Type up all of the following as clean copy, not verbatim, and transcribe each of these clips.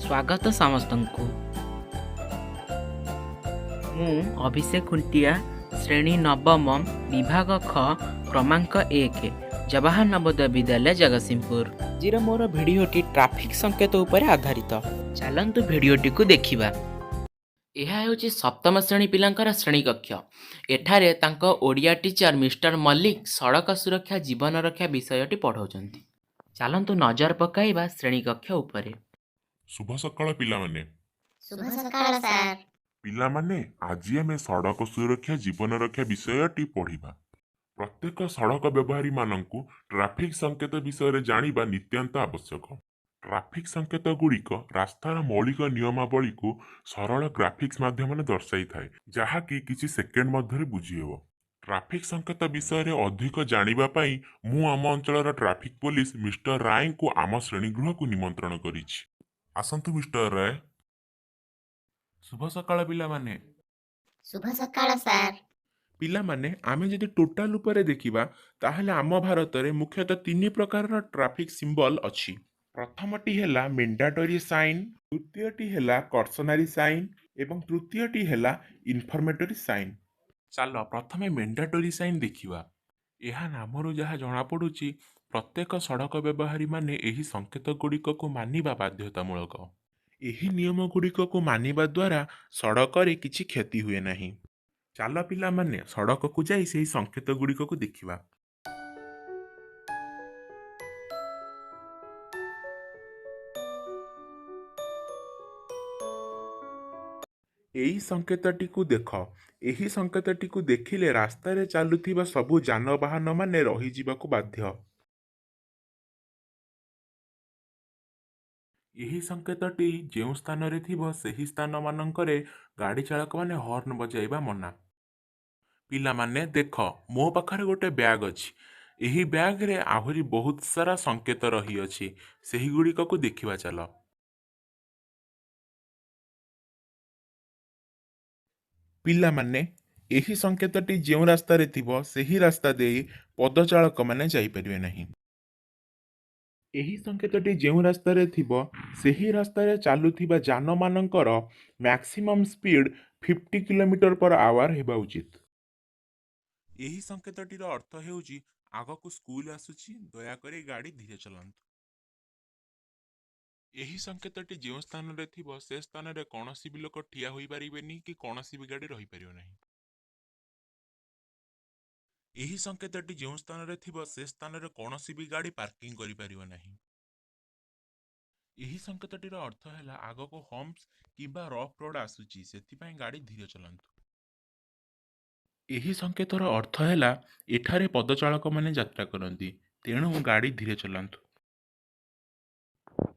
स्वागत समस्तଙ୍କୁ। ମୁଁ ଅଭିଷେକ ଖୁଣ୍ଟିଆ ଶ୍ରେଣୀ ନବମ ବିଭାଗ ଖ କ୍ରମାଙ୍କ 1 ଜବାହର ନବୋଦୟ ବିଦ୍ୟାଳୟ ଜଗତସିଂହପୁର। ଆଜିର ମୋର ଭିଡ଼ିଓଟି ଟ୍ରାଫିକ୍ ସଂକେତ ଉପରେ ଆଧାରିତ। ଚାଲନ୍ତୁ ଭିଡ଼ିଓଟିକୁ ଦେଖିବା। ଏହା ହେଉଛି ସପ୍ତମ ଶ୍ରେଣୀ ପିଲାଙ୍କର ଶ୍ରେଣୀକକ୍ଷ। ଏଠାରେ ତାଙ୍କ ଓଡ଼ିଆ ଟିଚର ମିଷ୍ଟର ମଲ୍ଲିକ ସଡ଼କ ସୁରକ୍ଷା ଜୀବନ ରକ୍ଷା ବିଷୟଟି ପଢ଼ାଉଛନ୍ତି। ଚାଲନ୍ତୁ ନଜର ପକାଇବା ଶ୍ରେଣୀକକ୍ଷ ଉପରେ। शुभ सकाळ पिलामाने। शुभ सकाळ सार। पिलामाने आज आमे सड़क सुरक्षा जीवन रक्षा विषयटी पढ़िबा। प्रत्येक सड़क व्यवहारी मानंकु ट्रैफिक संकेत विषय जानिबा नित्यांत आवश्यक। ट्रैफिक संकेत गुड़िक रास्तार मौलिक नियमावली को सरल ग्राफिक्स माध्यम दर्शाई थाए, जहाँकि किछि सेकेंड मध्य बुझी हेबो। ट्रैफिक संकेत विषय रे अधिक जानिबा पई मु आम अंचलर ट्रैफिक पुलिस मिस्टर राय को आम श्रेणीगृह को निमंत्रण करिछि। आसंतु मिस्टर राय। शुभ सकाळ पिलामाने। शुभ सकाळ सार। पिलामाने आमे जदि टोटाल उपरे देखिबा ताहले आम भारत रे मुख्यतः 3 प्रकार ट्रैफिक सिंबल अछि। प्रथमटी हेला मेंडाटरी साइन, द्वितीयटी हेला कर्सनारी साइन एवं तृतीयटी हेला इनफॉर्मेटरी साइन। चलो प्रथमे मेंडाटरी साइन देखिबा। यह नामरू जहाँ जना पड़ुछि प्रत्येक सड़क व्यवहारी माने एही संकेत गुड़िक को मानिबा बाध्यतामूलक। एही नियम गुड़िक को मानिबा द्वारा सड़क रे किछि क्षति हुए नहीं। चाल पिला माने सड़क को जाई सेही संकेत गुड़िक को देखिबा। एही संकेतटी को देख। एही संकेतटी को देखिले रास्ता रे चालुथिबा सबु जानवाहन माने रही जिबाकु बाध्य। यही संकेतटी जो स्थान रे थिबो सेही स्थान मानंकरे गाड़ी चालक माने हॉर्न बजाइबा मना। पिला माने देख मो पाखरे गोटे बैग अछि। एही बैग रे आहुरी बहुत सारा संकेत रही अछि। सेही गुड़िक को देखिबा चलो। पिला माने एही संकेतटी जो रास्ता रे थिबो सेही रास्ता देई पदचालक माने जाई परिबे नहीं। एही संकेतटी जो रास्ता रे थिबो सेही रास्ता रे चालुथिबा जान मानंकर maximum speed 50 kilometre per hour हेबा उचित। एही संकेतटीर अर्थ हेउची आगकु स्कूल आसुची, दयाकरी गाड़ी धीरे चलांतु। एही संकेतटी जो स्थान रे थिबो से स्थान रे कोनोसी भी लोक ठिया होई परिबेनी कि कोनोसी भी गाड़ी रही परिबो नहीं। एही संकेतटी जो स्थान रे थिबो से स्थान रे कोनोसी भी गाड़ी पार्किंग करि परिबो नहीं। एही संकेतटीर अर्थ हैला आगको हम्प्स किबा रफ रोड आसुची, सेथिपाई गाड़ी धीरे चलांतु। एही संकेतर अर्थ हैला एठारे पदचालक माने यात्रा करंती, तेणु गाड़ी धीरे चलांतु।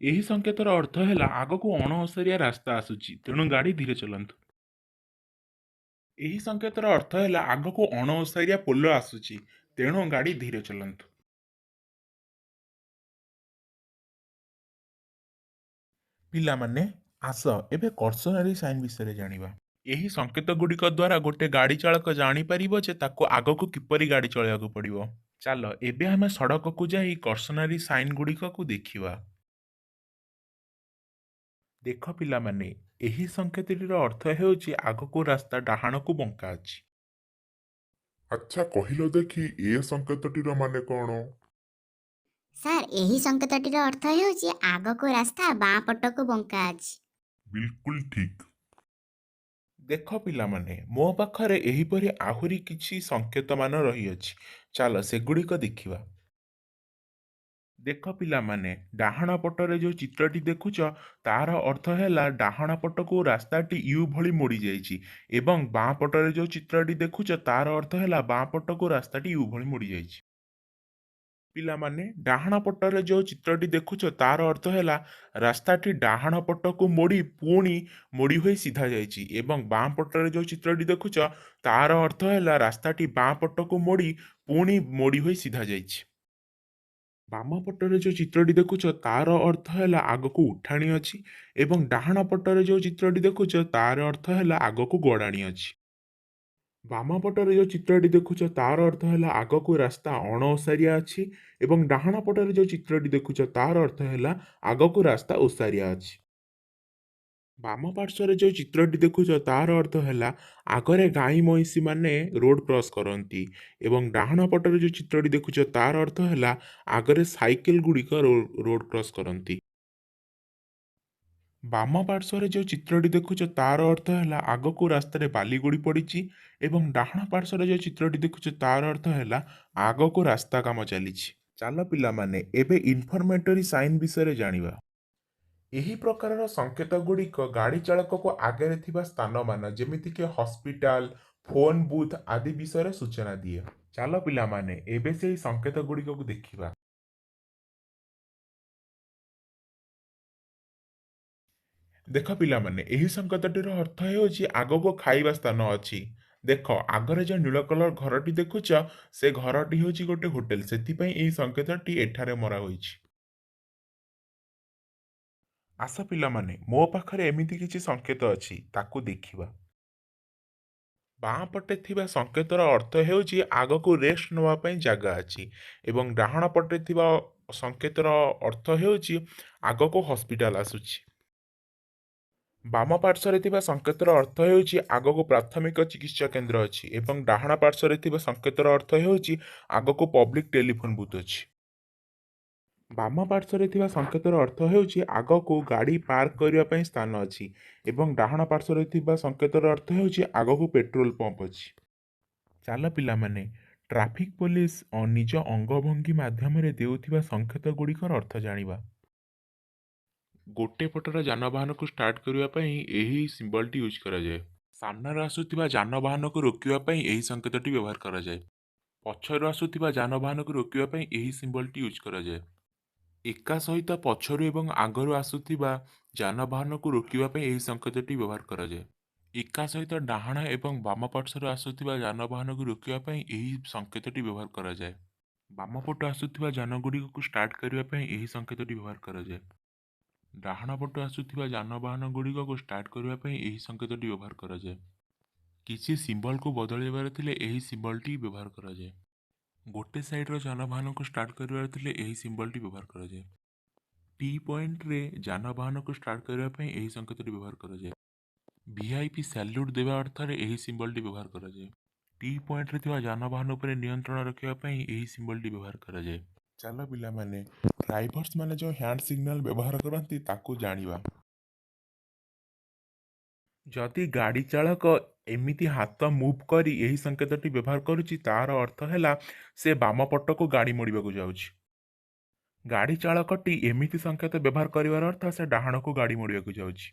एही संकेतर अर्थ हैला आगको अणओसारिया रास्ता आसुची, तेणु गाड़ी धीरे चलांतु। एही संकेतर अर्थ हैला आगको अणओसारिया पोल आसुची, तेणु गाड़ी धीरे चलांतु। पिला माने आस एबे कर्सनारी साइन विषय जानिबा। एही संकेत गुड़िक द्वारा गोटे गाड़ी चालक जानी परिबो जे ताको आगको किपरि गाड़ी चलाइବାକୁ पड़िबो। चलो एबे हमें सड़क को जाई कर्सनारी साइन गुड़िक को देखिबा। देख पिला माने एही संकेतटीर अर्थ हेउची आगको रास्ता डाहाण को बंका अछि। अच्छा कहिलो देखी ए संकेतटीर माने कौन? सार एही संकेतटीर अर्थ हेउची आगको रास्ता बाँ पटको बंका अछि। बिल्कुल ठीक। देख पिला माने मो पाखरे एहीपरि आहुरी किछि संकेत मान रही अछि। चलो सेगुड़िक देखिबा। देख पिला माने डाहाण पटरे जो चित्रटी देखुच तार अर्थ हैला डाहाण पटको रास्ताटी यू भली मोड़ी जाइछि एवं बाँ पटरे जो चित्रटी देखुच तार अर्थ हैला बाँ पटको रास्ताटी यू भली मोड़ी जाइछि। पिला माने डाहाण पटरे जो चित्रटी देखुच तार अर्थ हैला रास्ताटी डाहाण पटको मोड़ी पुणी मोड़ी होई सीधा जाइछि एवं बाँ पटरे जो चित्रटी देखुच तार अर्थ हैला रास्ताटी बाँ पटको मोड़ी पुणी मोड़ी होई सीधा जाइछि। बाम पटरे जो चित्रटी देखुच तार अर्थ हैला आगको उठाणी अछि एवं डाहाण पटरे जो चित्रटी देखुच तार अर्थ हैला आगको गड़ाणी अछि। बाम पटरे जो चित्रटी देखुच तार अर्थ हैला आगको रास्ता अणओसारिया अछि एवं डाहाण पटरे जो चित्रटी देखुच तार अर्थ हैला आगको रास्ता ओसारिया अछि। ବାମ ପାର୍ଶ୍ୱରେ ଯେଉଁ ଚିତ୍ରଟି ଦେଖୁଛ ତାର ଅର୍ଥ ହେଲା ଆଗରେ ଗାଈ ମଇଁଷି ମାନେ ରୋଡ଼ କ୍ରସ୍ କରନ୍ତି ଏବଂ ଡାହାଣ ପଟରେ ଯେଉଁ ଚିତ୍ରଟି ଦେଖୁଛ ତାର ଅର୍ଥ ହେଲା ଆଗରେ ସାଇକେଲ ଗୁଡ଼ିକ ରୋଡ଼ କ୍ରସ୍ କରନ୍ତି। ବାମ ପାର୍ଶ୍ୱରେ ଯେଉଁ ଚିତ୍ରଟି ଦେଖୁଛ ତାର ଅର୍ଥ ହେଲା ଆଗକୁ ରାସ୍ତାରେ ବାଲି ଗୋଡ଼ି ପଡ଼ିଛି ଏବଂ ଡାହାଣ ପାର୍ଶ୍ୱରେ ଯେଉଁ ଚିତ୍ରଟି ଦେଖୁଛ ତାର ଅର୍ଥ ହେଲା ଆଗକୁ ରାସ୍ତା କାମ ଚାଲିଛି। ଚାଲ ପିଲାମାନେ ଏବେ ଇନଫର୍ମେଟରୀ ସାଇନ୍ ବିଷୟରେ ଜାଣିବା। ଏହି ପ୍ରକାରର ସଂକେତ ଗୁଡ଼ିକ ଗାଡ଼ି ଚାଳକକୁ ଆଗରେ ଥିବା ସ୍ଥାନମାନ ଯେମିତିକି ହସ୍ପିଟାଲ, ଫୋନ୍ ବୁଥ୍ ଆଦି ବିଷୟରେ ସୂଚନା ଦିଏ। ଚାଲ ପିଲାମାନେ ଏବେ ସେହି ସଂକେତ ଗୁଡ଼ିକକୁ ଦେଖିବା। ଦେଖ ପିଲାମାନେ ଏହି ସଂକେତଟିର ଅର୍ଥ ହେଉଛି ଆଗକୁ ଖାଇବା ସ୍ଥାନ ଅଛି। ଦେଖ ଆଗରେ ଯେଉଁ ନୀଳ କଲର ଘରଟି ଦେଖୁଛ ସେ ଘରଟି ହେଉଛି ଗୋଟେ ହୋଟେଲ, ସେଥିପାଇଁ ଏହି ସଂକେତଟି ଏଠାରେ ମରା ହୋଇଛି। ଆସ ପିଲାମାନେ ମୋ ପାଖରେ ଏମିତି କିଛି ସଂକେତ ଅଛି ତାକୁ ଦେଖିବା। ବାଁ ପଟେ ଥିବା ସଂକେତର ଅର୍ଥ ହେଉଛି ଆଗକୁ ରେଷ୍ଟ ନେବା ପାଇଁ ଜାଗା ଅଛି ଏବଂ ଡାହାଣ ପଟେ ଥିବା ସଂକେତର ଅର୍ଥ ହେଉଛି ଆଗକୁ ହସ୍ପିଟାଲ ଆସୁଛି। ବାମ ପାର୍ଶ୍ୱରେ ଥିବା ସଂକେତର ଅର୍ଥ ହେଉଛି ଆଗକୁ ପ୍ରାଥମିକ ଚିକିତ୍ସା କେନ୍ଦ୍ର ଅଛି ଏବଂ ଡାହାଣ ପାର୍ଶ୍ୱରେ ଥିବା ସଂକେତର ଅର୍ଥ ହେଉଛି ଆଗକୁ ପବ୍ଲିକ ଟେଲିଫୋନ ବୁଥ୍ ଅଛି। ବାମ ପାର୍ଶ୍ୱରେ ଥିବା ସଂକେତର ଅର୍ଥ ହେଉଛି ଆଗକୁ ଗାଡ଼ି ପାର୍କ କରିବା ପାଇଁ ସ୍ଥାନ ଅଛି ଏବଂ ଡାହାଣ ପାର୍ଶ୍ୱରେ ଥିବା ସଂକେତର ଅର୍ଥ ହେଉଛି ଆଗକୁ ପେଟ୍ରୋଲ ପମ୍ପ ଅଛି। ଚାଲ ପିଲାମାନେ ଟ୍ରାଫିକ ପୋଲିସ ନିଜ ଅଙ୍ଗଭଙ୍ଗୀ ମାଧ୍ୟମରେ ଦେଉଥିବା ସଂକେତ ଗୁଡ଼ିକର ଅର୍ଥ ଜାଣିବା। ଗୋଟେ ପଟର ଯାନବାହନକୁ ଷ୍ଟାର୍ଟ କରିବା ପାଇଁ ଏହି ସିମ୍ବଲଟି ୟୁଜ୍ କରାଯାଏ। ସାମ୍ନାରୁ ଆସୁଥିବା ଯାନବାହନକୁ ରୋକିବା ପାଇଁ ଏହି ସଂକେତଟି ବ୍ୟବହାର କରାଯାଏ। ପଛରୁ ଆସୁଥିବା ଯାନବାହନକୁ ରୋକିବା ପାଇଁ ଏହି ସିମ୍ବଲଟି ୟୁଜ୍ କରାଯାଏ। ଏକା ସହିତ ପଛରୁ ଏବଂ ଆଗରୁ ଆସୁଥିବା ଯାନବାହନକୁ ରୋକିବା ପାଇଁ ଏହି ସଂକେତଟି ବ୍ୟବହାର କରାଯାଏ। ଏକା ସହିତ ଡାହାଣ ଏବଂ ବାମ ପାର୍ଶ୍ୱରୁ ଆସୁଥିବା ଯାନବାହନକୁ ରୋକିବା ପାଇଁ ଏହି ସଂକେତଟି ବ୍ୟବହାର କରାଯାଏ। ବାମ ପଟୁ ଆସୁଥିବା ଯାନଗୁଡ଼ିକୁ ଷ୍ଟାର୍ଟ କରିବା ପାଇଁ ଏହି ସଂକେତଟି ବ୍ୟବହାର କରାଯାଏ। ଡାହାଣ ପଟୁ ଆସୁଥିବା ଯାନବାହନ ଗୁଡ଼ିକକୁ ଷ୍ଟାର୍ଟ କରିବା ପାଇଁ ଏହି ସଂକେତଟି ବ୍ୟବହାର କରାଯାଏ। କିଛି ସିମ୍ବଲକୁ ବଦଳାଇବାର ଥିଲେ ଏହି ସିମ୍ବଲଟି ବ୍ୟବହାର କରାଯାଏ। ଗୋଟେ ସାଇଡ଼ର ଯାନବାହନକୁ ଷ୍ଟାର୍ଟ କରିବାର ଥିଲେ ଏହି ସିମ୍ବଲଟି ବ୍ୟବହାର କରାଯାଏ। ଟି ପଏଣ୍ଟରେ ଯାନବାହନକୁ ଷ୍ଟାର୍ଟ କରିବା ପାଇଁ ଏହି ସଂକେତଟି ବ୍ୟବହାର କରାଯାଏ। ଭିଆଇପି ସାଲ୍ୟୁଟ୍ ଦେବା ଅର୍ଥରେ ଏହି ସିମ୍ବଲଟି ବ୍ୟବହାର କରାଯାଏ। ଟି ପଏଣ୍ଟରେ ଥିବା ଯାନବାହନ ଉପରେ ନିୟନ୍ତ୍ରଣ ରଖିବା ପାଇଁ ଏହି ସିମ୍ବଲଟି ବ୍ୟବହାର କରାଯାଏ। ଚାଲ ପିଲାମାନେ ଡ୍ରାଇଭର୍ସ ମାନେ ଯେଉଁ ହ୍ୟାଣ୍ଡ ସିଗ୍ନାଲ ବ୍ୟବହାର କରନ୍ତି ତାକୁ ଜାଣିବା। ଯଦି ଗାଡ଼ି ଚାଳକ ଏମିତି ହାତ ମୁଭ୍ କରି ଏହି ସଂକେତଟି ବ୍ୟବହାର କରୁଛି ତାର ଅର୍ଥ ହେଲା ସେ ବାମ ପଟକୁ ଗାଡ଼ି ମୋଡ଼ିବାକୁ ଯାଉଛି। ଗାଡ଼ି ଚାଳକଟି ଏମିତି ସଂକେତ ବ୍ୟବହାର କରିବାର ଅର୍ଥ ସେ ଡାହାଣକୁ ଗାଡ଼ି ମୋଡ଼ିବାକୁ ଯାଉଛି।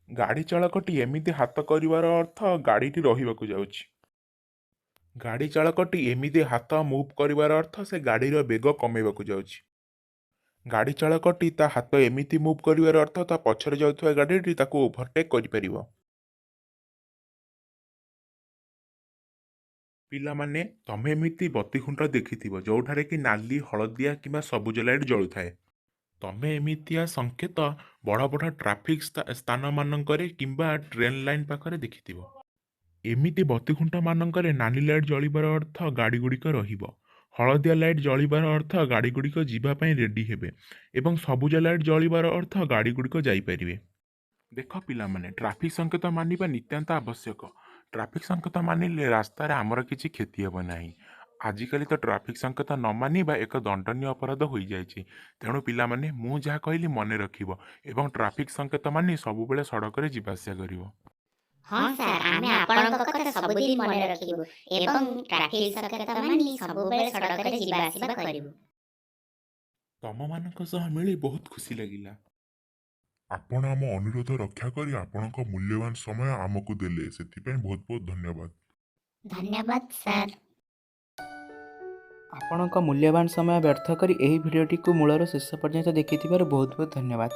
ଗାଡ଼ି ଚାଳକଟି ଏମିତି ହାତ କରିବାର ଅର୍ଥ ଗାଡ଼ିଟି ରହିବାକୁ ଯାଉଛି। ଗାଡ଼ି ଚାଳକଟି ଏମିତି ହାତ ମୁଭ୍ କରିବାର ଅର୍ଥ ସେ ଗାଡ଼ିର ବେଗ କମେଇବାକୁ ଯାଉଛି। ଗାଡ଼ି ଚାଳକଟି ତା ହାତ ଏମିତି ମୁଭ୍ କରିବାର ଅର୍ଥ ତା ପଛରେ ଯାଉଥିବା ଗାଡ଼ିଟି ତାକୁ ଓଭରଟେକ୍ କରିପାରିବ। ପିଲାମାନେ ତମେ ଏମିତି ବତୀଖୁଣ୍ଟ ଦେଖିଥିବ ଯେଉଁଠାରେ କି ନାଲି, ହଳଦିଆ କିମ୍ବା ସବୁଜ ଲାଇଟ୍ ଜଳୁଥାଏ। ତମେ ଏମିତିଆ ସଂକେତ ବଡ଼ ବଡ଼ ଟ୍ରାଫିକ୍ ସ୍ଥାନ ମାନଙ୍କରେ କିମ୍ବା ଟ୍ରେନ୍ ଲାଇନ୍ ପାଖରେ ଦେଖିଥିବ। ଏମିତି ବତୀଖୁଣ୍ଟ ମାନଙ୍କରେ ନାଲି ଲାଇଟ୍ ଜଳିବାର ଅର୍ଥ ଗାଡ଼ି ଗୁଡ଼ିକ ରହିବ, ହଳଦିଆ ଲାଇଟ୍ ଜଳିବାର ଅର୍ଥ ଗାଡ଼ି ଗୁଡ଼ିକ ଯିବା ପାଇଁ ରେଡ଼ି ହେବେ ଏବଂ ସବୁଜ ଲାଇଟ୍ ଜଳିବାର ଅର୍ଥ ଗାଡ଼ି ଗୁଡ଼ିକ ଯାଇପାରିବେ। ଦେଖ ପିଲାମାନେ ଟ୍ରାଫିକ୍ ସଂକେତ ମାନିବା ନିତାନ୍ତ ଆବଶ୍ୟକ। ଟ୍ରାଫିକ୍ ସଂକେତ ମାନିଲେ ରାସ୍ତାରେ ଆମର କିଛି କ୍ଷତି ହେବ ନାହିଁ। ଆଜିକାଲି ତ ଟ୍ରାଫିକ୍ ସଂକେତ ନ ମାନିବା ଏକ ଦଣ୍ଡନୀୟ ଅପରାଧ ହୋଇଯାଇଛି। ତେଣୁ ପିଲାମାନେ ମୁଁ ଯାହା କହିଲି ମନେ ରଖିବ ଏବଂ ଟ୍ରାଫିକ୍ ସଂକେତ ମାନି ସବୁବେଳେ ସଡ଼କରେ ଯିବା ଆସିବା କରିବ। ହଁ ସାର୍, ଆମେ ଆପଣଙ୍କ କଥା ସବୁଦିନ ମନେ ରଖିବୁ ଏବଂ ଟ୍ରାଫିକ୍ ସଂକେତ ମାନି ସବୁବେଳେ ସଡ଼କରେ ଯିବା ଆସିବା କରିବୁ। ତମମାନଙ୍କ ସହ ମିଳି ବହୁତ ଖୁସି ଲାଗିଲା। ଆପଣ ଆମ ଅନୁରୋଧ ରକ୍ଷା କରି ଆପଣଙ୍କ ମୂଲ୍ୟବାନ ସମୟ ଆମକୁ ଦେଲେ, ସେଥିପାଇଁ ବହୁତ ବହୁତ ଧନ୍ୟବାଦ। ଧନ୍ୟବାଦ ସାର୍। ଆପଣଙ୍କ ମୂଲ୍ୟବାନ ସମୟ ବ୍ୟର୍ଥ କରି ଏହି ଭିଡ଼ିଓଟିକୁ ମୂଳରୁ ଶେଷ ପର୍ଯ୍ୟନ୍ତ ଦେଖିଥିବାରୁ ବହୁତ ବହୁତ ଧନ୍ୟବାଦ।